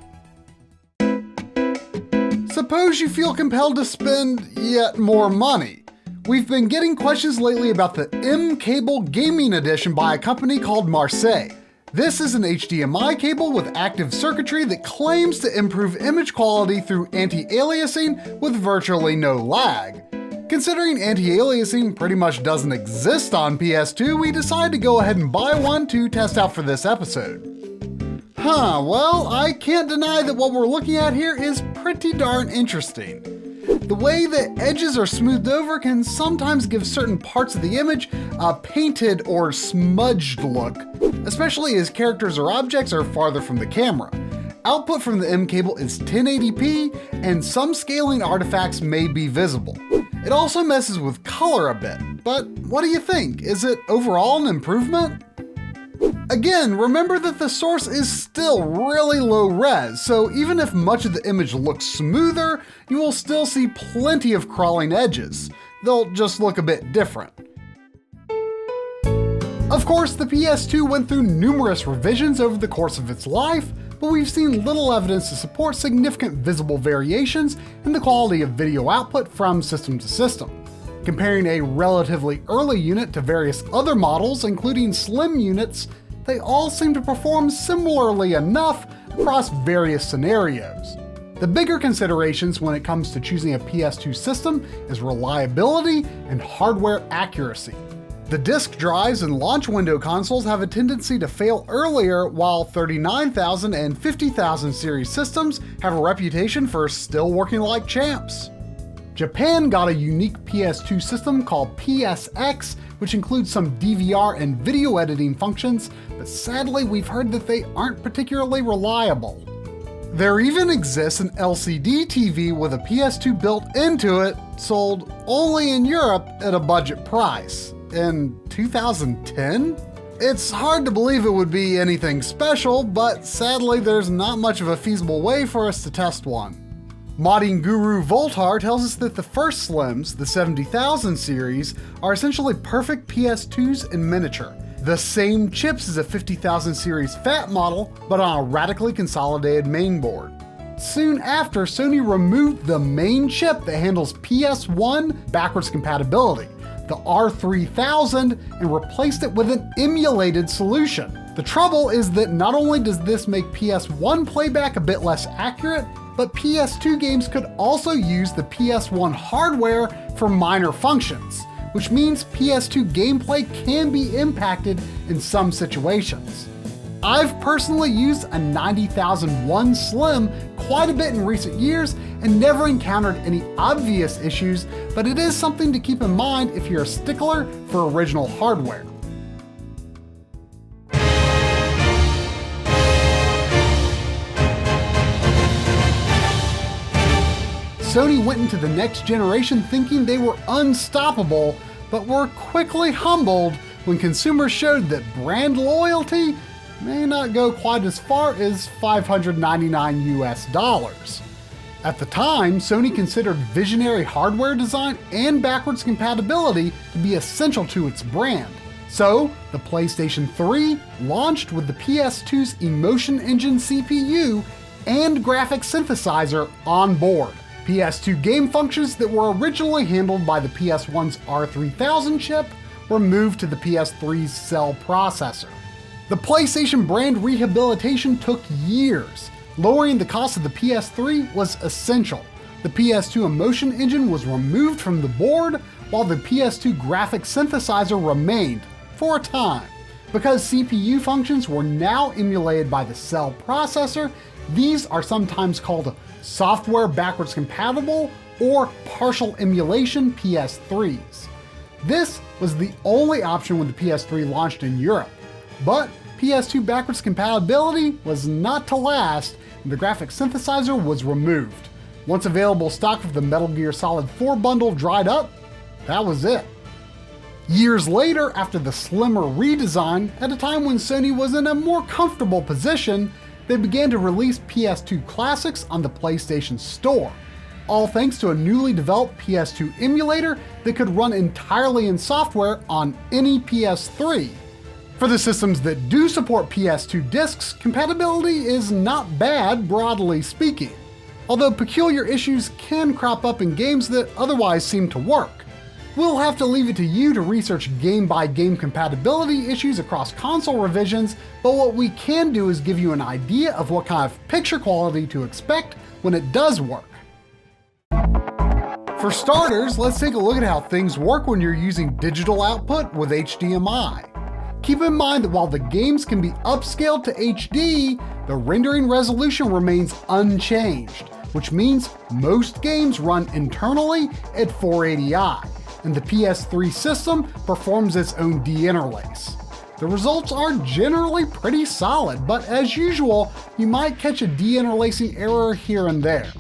S1: Suppose you feel compelled to spend yet more money. We've been getting questions lately about the M-Cable Gaming Edition by a company called Marseille. This is an HDMI cable with active circuitry that claims to improve image quality through anti-aliasing with virtually no lag. Considering anti-aliasing pretty much doesn't exist on PS2, we decided to go ahead and buy one to test out for this episode. Well, I can't deny that what we're looking at here is pretty darn interesting. The way that edges are smoothed over can sometimes give certain parts of the image a painted or smudged look, especially as characters or objects are farther from the camera. Output from the M cable is 1080p, and some scaling artifacts may be visible. It also messes with color a bit, but what do you think? Is it overall an improvement? Again, remember that the source is still really low res, so even if much of the image looks smoother, you will still see plenty of crawling edges. They'll just look a bit different. Of course, the PS2 went through numerous revisions over the course of its life, but we've seen little evidence to support significant visible variations in the quality of video output from system to system. Comparing a relatively early unit to various other models, including slim units, they all seem to perform similarly enough across various scenarios. The bigger considerations when it comes to choosing a PS2 system is reliability and hardware accuracy. The disk drives and launch window consoles have a tendency to fail earlier, while 39,000 and 50,000 series systems have a reputation for still working like champs. Japan got a unique PS2 system called PSX, which includes some DVR and video editing functions, but sadly we've heard that they aren't particularly reliable. There even exists an LCD TV with a PS2 built into it, sold only in Europe at a budget price. In 2010? It's hard to believe it would be anything special, but sadly there's not much of a feasible way for us to test one. Modding guru Voltar tells us that the first Slims, the 70,000 series, are essentially perfect PS2s in miniature. The same chips as a 50,000 series fat model, but on a radically consolidated mainboard. Soon after, Sony removed the main chip that handles PS1 backwards compatibility, the R3000, and replaced it with an emulated solution. The trouble is that not only does this make PS1 playback a bit less accurate, but PS2 games could also use the PS1 hardware for minor functions, which means PS2 gameplay can be impacted in some situations. I've personally used a 90,001 Slim quite a bit in recent years and never encountered any obvious issues, but it is something to keep in mind if you're a stickler for original hardware. Sony went into the next generation thinking they were unstoppable, but were quickly humbled when consumers showed that brand loyalty may not go quite as far as $599 US. At the time, Sony considered visionary hardware design and backwards compatibility to be essential to its brand. So, the PlayStation 3 launched with the PS2's Emotion Engine CPU and graphics synthesizer on board. PS2 game functions that were originally handled by the PS1's R3000 chip were moved to the PS3's cell processor. The PlayStation brand rehabilitation took years. Lowering the cost of the PS3 was essential. The PS2 Emotion Engine was removed from the board, while the PS2 graphics synthesizer remained, for a time. Because CPU functions were now emulated by the cell processor, these are sometimes called software backwards compatible or partial emulation PS3s. This was the only option when the PS3 launched in Europe, but PS2 backwards compatibility was not to last, and the graphics synthesizer was removed. Once available stock of the Metal Gear Solid 4 bundle dried up, that was it. Years later, after the slimmer redesign, at a time when Sony was in a more comfortable position, they began to release PS2 classics on the PlayStation Store, all thanks to a newly developed PS2 emulator that could run entirely in software on any PS3. For the systems that do support PS2 discs, compatibility is not bad, broadly speaking, although peculiar issues can crop up in games that otherwise seem to work. We'll have to leave it to you to research game-by-game compatibility issues across console revisions, but what we can do is give you an idea of what kind of picture quality to expect when it does work. For starters, let's take a look at how things work when you're using digital output with HDMI. Keep in mind that while the games can be upscaled to HD, the rendering resolution remains unchanged, which means most games run internally at 480i. And the PS3 system performs its own deinterlace. The results are generally pretty solid, but as usual, you might catch a deinterlacing error here and there.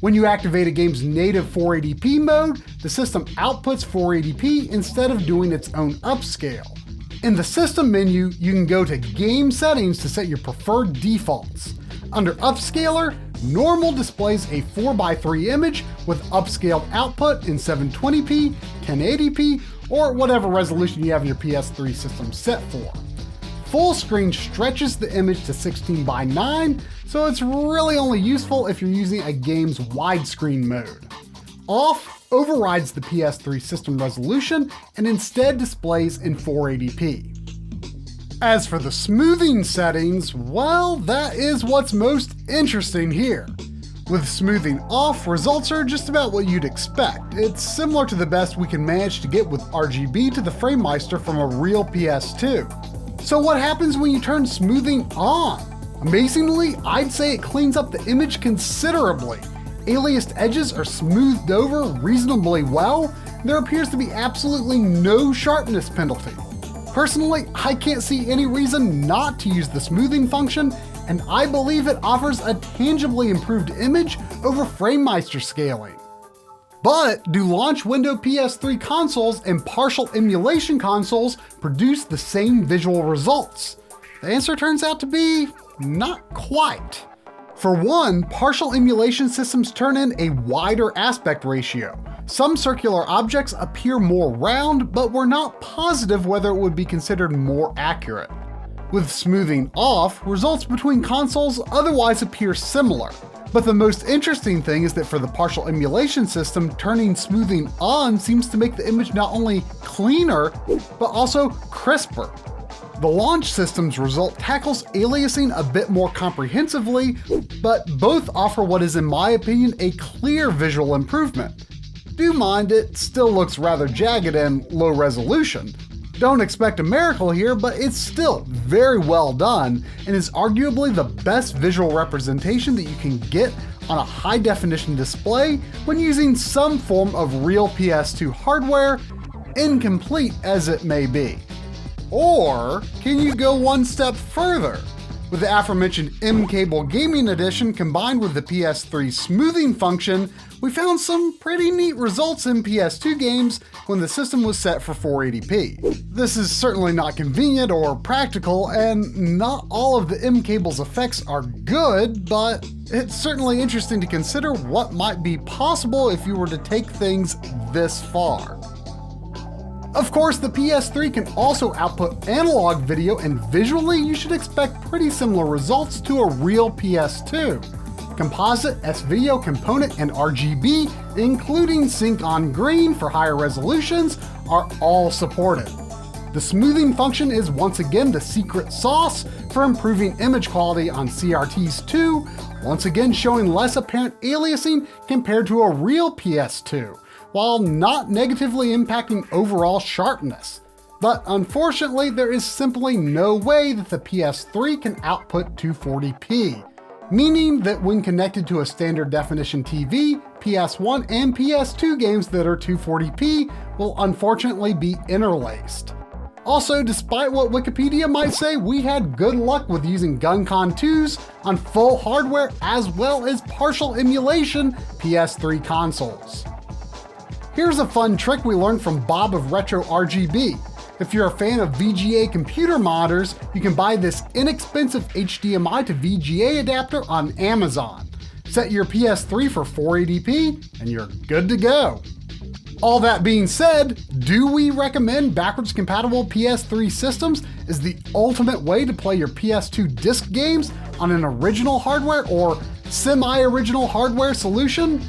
S1: When you activate a game's native 480p mode, the system outputs 480p instead of doing its own upscale. In the system menu, you can go to Game Settings to set your preferred defaults. Under Upscaler, Normal displays a 4:3 image with upscaled output in 720p, 1080p, or whatever resolution you have your PS3 system set for. Full screen stretches the image to 16:9, so it's really only useful if you're using a game's widescreen mode. Off overrides the PS3 system resolution and instead displays in 480p. As for the smoothing settings, well, that is what's most interesting here. With smoothing off, results are just about what you'd expect. It's similar to the best we can manage to get with RGB to the FrameMeister from a real PS2. So what happens when you turn smoothing on? Amazingly, I'd say it cleans up the image considerably. Aliased edges are smoothed over reasonably well. There appears to be absolutely no sharpness penalty. Personally, I can't see any reason not to use the smoothing function, and I believe it offers a tangibly improved image over FrameMeister scaling. But do launch window PS3 consoles and partial emulation consoles produce the same visual results? The answer turns out to be not quite. For one, partial emulation systems turn in a wider aspect ratio. Some circular objects appear more round, but we're not positive whether it would be considered more accurate. With smoothing off, results between consoles otherwise appear similar. But the most interesting thing is that for the partial emulation system, turning smoothing on seems to make the image not only cleaner, but also crisper. The launch system's result tackles aliasing a bit more comprehensively, but both offer what is in my opinion a clear visual improvement. Do mind it still looks rather jagged and low resolution. Don't expect a miracle here, but it's still very well done and is arguably the best visual representation that you can get on a high definition display when using some form of real PS2 hardware, incomplete as it may be. Or can you go one step further? With the aforementioned M-Cable Gaming Edition combined with the PS3 smoothing function, we found some pretty neat results in PS2 games when the system was set for 480p. This is certainly not convenient or practical, and not all of the M-Cable's effects are good, but it's certainly interesting to consider what might be possible if you were to take things this far. Of course, the PS3 can also output analog video, and visually you should expect pretty similar results to a real PS2. Composite, S-Video, Component, and RGB, including Sync on Green for higher resolutions, are all supported. The smoothing function is once again the secret sauce for improving image quality on CRTs too, once again showing less apparent aliasing compared to a real PS2. While not negatively impacting overall sharpness. But unfortunately, there is simply no way that the PS3 can output 240p, meaning that when connected to a standard definition TV, PS1 and PS2 games that are 240p will unfortunately be interlaced. Also, despite what Wikipedia might say, we had good luck with using GunCon 2s on full hardware as well as partial emulation PS3 consoles. Here's a fun trick we learned from Bob of Retro RGB. If you're a fan of VGA computer modders, you can buy this inexpensive HDMI to VGA adapter on Amazon. Set your PS3 for 480p and you're good to go. All that being said, do we recommend backwards compatible PS3 systems as the ultimate way to play your PS2 disc games on an original hardware or semi-original hardware solution?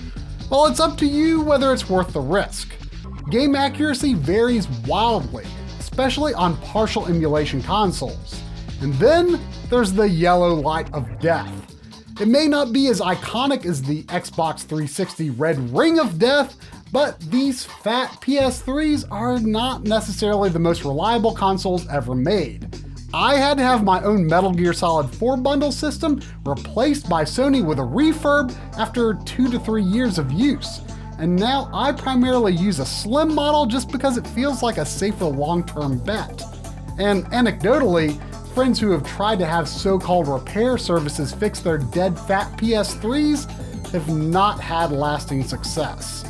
S1: Well, it's up to you whether it's worth the risk. Game accuracy varies wildly, especially on partial emulation consoles. And then there's the yellow light of death. It may not be as iconic as the Xbox 360 red ring of death, but these fat PS3s are not necessarily the most reliable consoles ever made. I had to have my own Metal Gear Solid 4 bundle system replaced by Sony with a refurb after 2 to 3 years of use. And now I primarily use a slim model just because it feels like a safer long-term bet. And anecdotally, friends who have tried to have so-called repair services fix their dead fat PS3s have not had lasting success.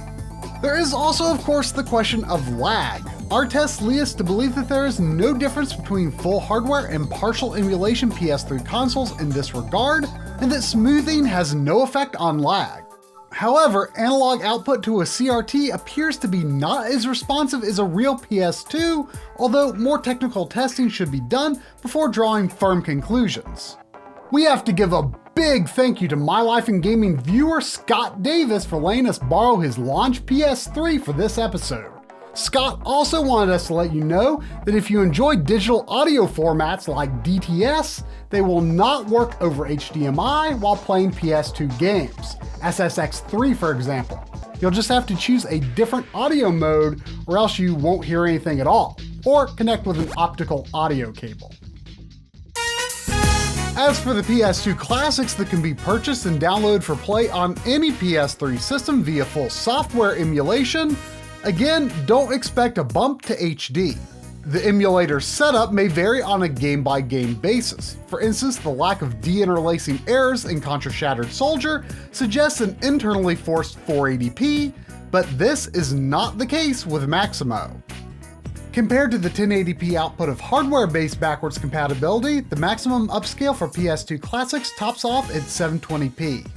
S1: There is also, of course, the question of lag. Our tests lead us to believe that there is no difference between full hardware and partial emulation PS3 consoles in this regard, and that smoothing has no effect on lag. However, analog output to a CRT appears to be not as responsive as a real PS2, although more technical testing should be done before drawing firm conclusions. We have to give a big thank you to My Life in Gaming viewer Scott Davis for letting us borrow his launch PS3 for this episode. Scott also wanted us to let you know that if you enjoy digital audio formats like DTS, they will not work over HDMI while playing PS2 games, SSX3 for example. You'll just have to choose a different audio mode or else you won't hear anything at all, or connect with an optical audio cable. As for the PS2 classics that can be purchased and downloaded for play on any PS3 system via full software emulation, again, don't expect a bump to HD. The emulator setup may vary on a game-by-game basis. For instance, the lack of deinterlacing errors in Contra Shattered Soldier suggests an internally forced 480p, but this is not the case with Maximo. Compared to the 1080p output of hardware-based backwards compatibility, the maximum upscale for PS2 classics tops off at 720p.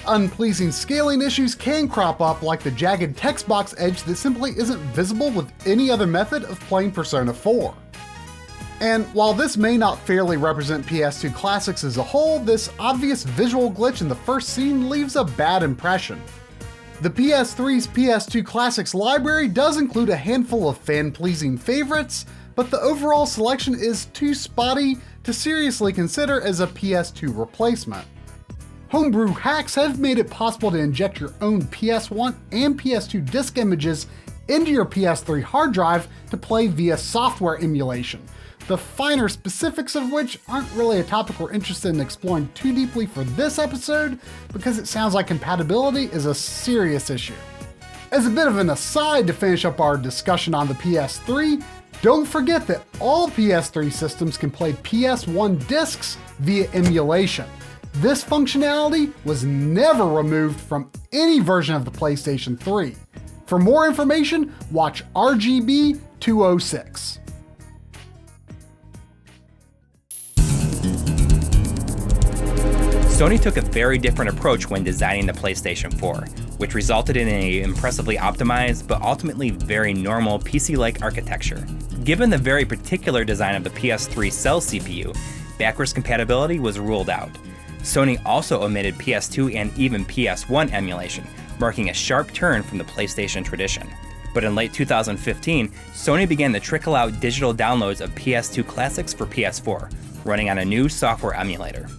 S1: Unpleasing scaling issues can crop up, like the jagged text box edge that simply isn't visible with any other method of playing Persona 4. And while this may not fairly represent PS2 classics as a whole, this obvious visual glitch in the first scene leaves a bad impression. The PS3's PS2 classics library does include a handful of fan-pleasing favorites, but the overall selection is too spotty to seriously consider as a PS2 replacement. Homebrew hacks have made it possible to inject your own PS1 and PS2 disk images into your PS3 hard drive to play via software emulation, the finer specifics of which aren't really a topic we're interested in exploring too deeply for this episode, because it sounds like compatibility is a serious issue. As a bit of an aside to finish up our discussion on the PS3, don't forget that all PS3 systems can play PS1 discs via emulation. This functionality was never removed from any version of the PlayStation 3. For more information, watch RGB210.
S2: Sony took a very different approach when designing the PlayStation 4, which resulted in an impressively optimized but ultimately very normal PC-like architecture. Given the very particular design of the PS3 cell CPU, backwards compatibility was ruled out. Sony also omitted PS2 and even PS1 emulation, marking a sharp turn from the PlayStation tradition. But in late 2015, Sony began to trickle out digital downloads of PS2 classics for PS4, running on a new software emulator.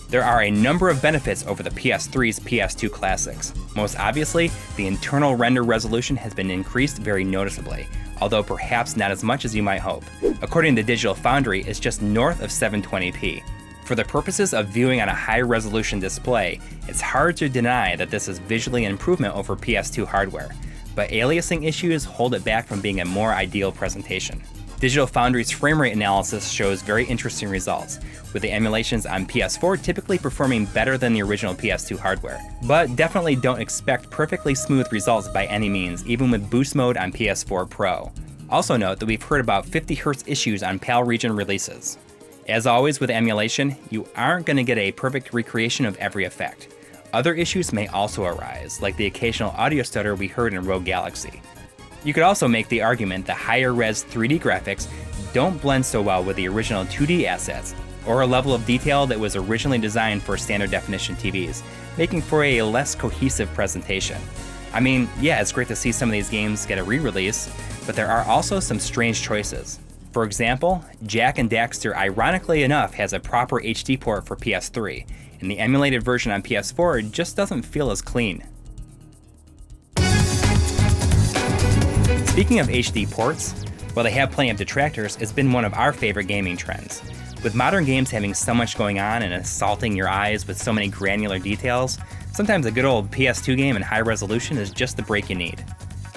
S2: There are a number of benefits over the PS3's PS2 classics. Most obviously, the internal render resolution has been increased very noticeably, although perhaps not as much as you might hope. According to Digital Foundry, it's just north of 720p. For the purposes of viewing on a high-resolution display, it's hard to deny that this is visually an improvement over PS2 hardware, but aliasing issues hold it back from being a more ideal presentation. Digital Foundry's frame rate analysis shows very interesting results, with the emulations on PS4 typically performing better than the original PS2 hardware. But definitely don't expect perfectly smooth results by any means, even with boost mode on PS4 Pro. Also note that we've heard about 50Hz issues on PAL region releases. As always with emulation, you aren't going to get a perfect recreation of every effect. Other issues may also arise, like the occasional audio stutter we heard in Rogue Galaxy. You could also make the argument that higher res 3D graphics don't blend so well with the original 2D assets, or a level of detail that was originally designed for standard definition TVs, making for a less cohesive presentation. I mean, yeah, it's great to see some of these games get a re-release, but there are also some strange choices. For example, Jak and Daxter ironically enough has a proper HD port for PS3, and the emulated version on PS4 just doesn't feel as clean. Speaking of HD ports, while they have plenty of detractors, it's been one of our favorite gaming trends. With modern games having so much going on and assaulting your eyes with so many granular details, sometimes a good old PS2 game in high resolution is just the break you need.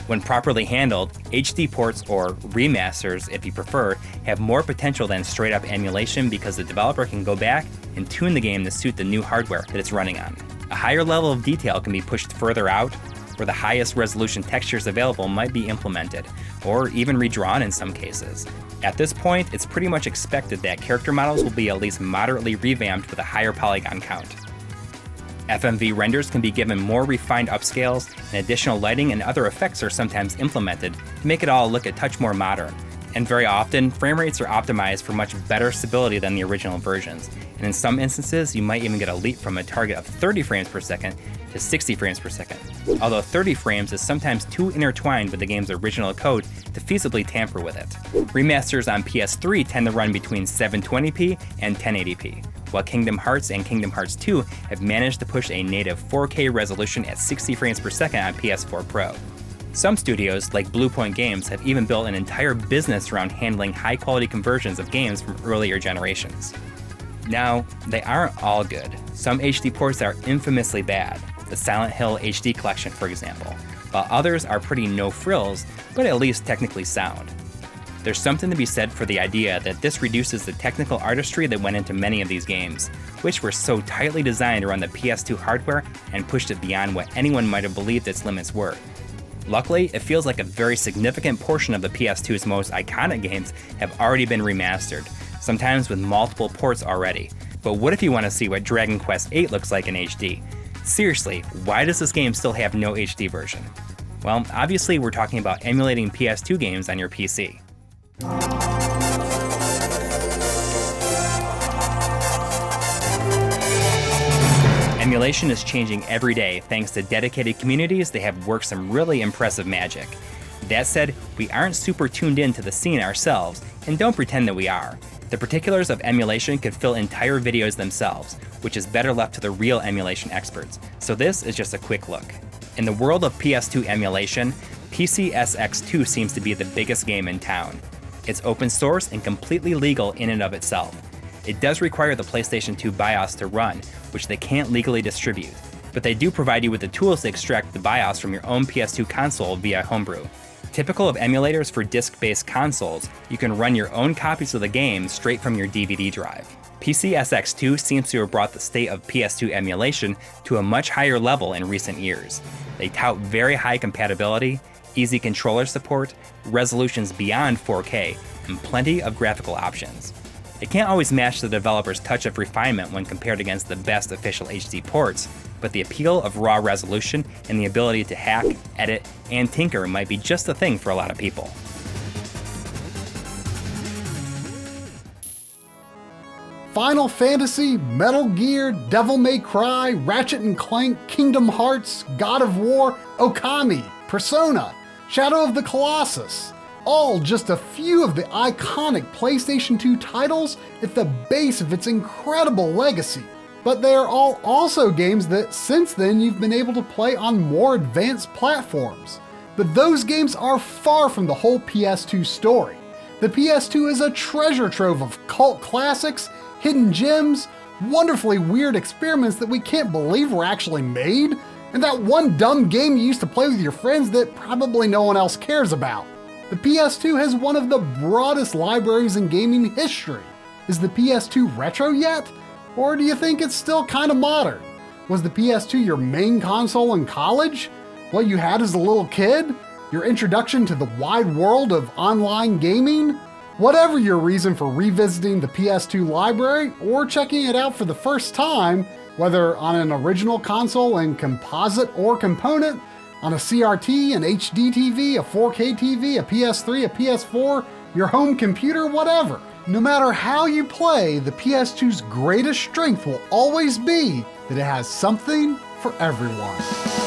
S2: When properly handled, HD ports, or remasters if you prefer, have more potential than straight up emulation because the developer can go back and tune the game to suit the new hardware that it's running on. A higher level of detail can be pushed further out, where the highest resolution textures available might be implemented, or even redrawn in some cases. At this point, it's pretty much expected that character models will be at least moderately revamped with a higher polygon count. FMV renders can be given more refined upscales, and additional lighting and other effects are sometimes implemented to make it all look a touch more modern, And very often, frame rates are optimized for much better stability than the original versions, and in some instances, you might even get a leap from a target of 30 frames per second to 60 frames per second, although 30 frames is sometimes too intertwined with the game's original code to feasibly tamper with it. Remasters on PS3 tend to run between 720p and 1080p, while Kingdom Hearts and Kingdom Hearts 2 have managed to push a native 4K resolution at 60 frames per second on PS4 Pro. Some studios, like Bluepoint Games, have even built an entire business around handling high-quality conversions of games from earlier generations. Now, they aren't all good. Some HD ports are infamously bad, the Silent Hill HD collection for example, while others are pretty no-frills, but at least technically sound. There's something to be said for the idea that this reduces the technical artistry that went into many of these games, which were so tightly designed around the PS2 hardware and pushed it beyond what anyone might have believed its limits were. Luckily, it feels like a very significant portion of the PS2's most iconic games have already been remastered, sometimes with multiple ports already. But what if you want to see what Dragon Quest VIII looks like in HD? Seriously, why does this game still have no HD version? Well, obviously we're talking about emulating PS2 games on your PC. Emulation is changing every day thanks to dedicated communities that have worked some really impressive magic. That said, we aren't super tuned in to the scene ourselves, and don't pretend that we are. The particulars of emulation could fill entire videos themselves, which is better left to the real emulation experts, so this is just a quick look. In the world of PS2 emulation, PCSX2 seems to be the biggest game in town. It's open source and completely legal in and of itself. It does require the PlayStation 2 BIOS to run, which they can't legally distribute, but they do provide you with the tools to extract the BIOS from your own PS2 console via homebrew. Typical of emulators for disc-based consoles, you can run your own copies of the game straight from your DVD drive. PCSX2 seems to have brought the state of PS2 emulation to a much higher level in recent years. They tout very high compatibility, easy controller support, resolutions beyond 4K, and plenty of graphical options. It can't always match the developer's touch of refinement when compared against the best official HD ports, but the appeal of raw resolution and the ability to hack, edit, and tinker might be just the thing for a lot of people.
S1: Final Fantasy, Metal Gear, Devil May Cry, Ratchet & Clank, Kingdom Hearts, God of War, Okami, Persona, Shadow of the Colossus. All just a few of the iconic PlayStation 2 titles at the base of its incredible legacy. But they are all also games that since then you've been able to play on more advanced platforms. But those games are far from the whole PS2 story. The PS2 is a treasure trove of cult classics, hidden gems, wonderfully weird experiments that we can't believe were actually made, and that one dumb game you used to play with your friends that probably no one else cares about. The PS2 has one of the broadest libraries in gaming history. Is the PS2 retro yet? Or do you think it's still kinda modern? Was the PS2 your main console in college? What you had as a little kid? Your introduction to the wide world of online gaming? Whatever your reason for revisiting the PS2 library or checking it out for the first time, whether on an original console in composite or component, on a CRT, an HDTV, a 4K TV, a PS3, a PS4, your home computer, whatever. No matter how you play, the PS2's greatest strength will always be that it has something for everyone.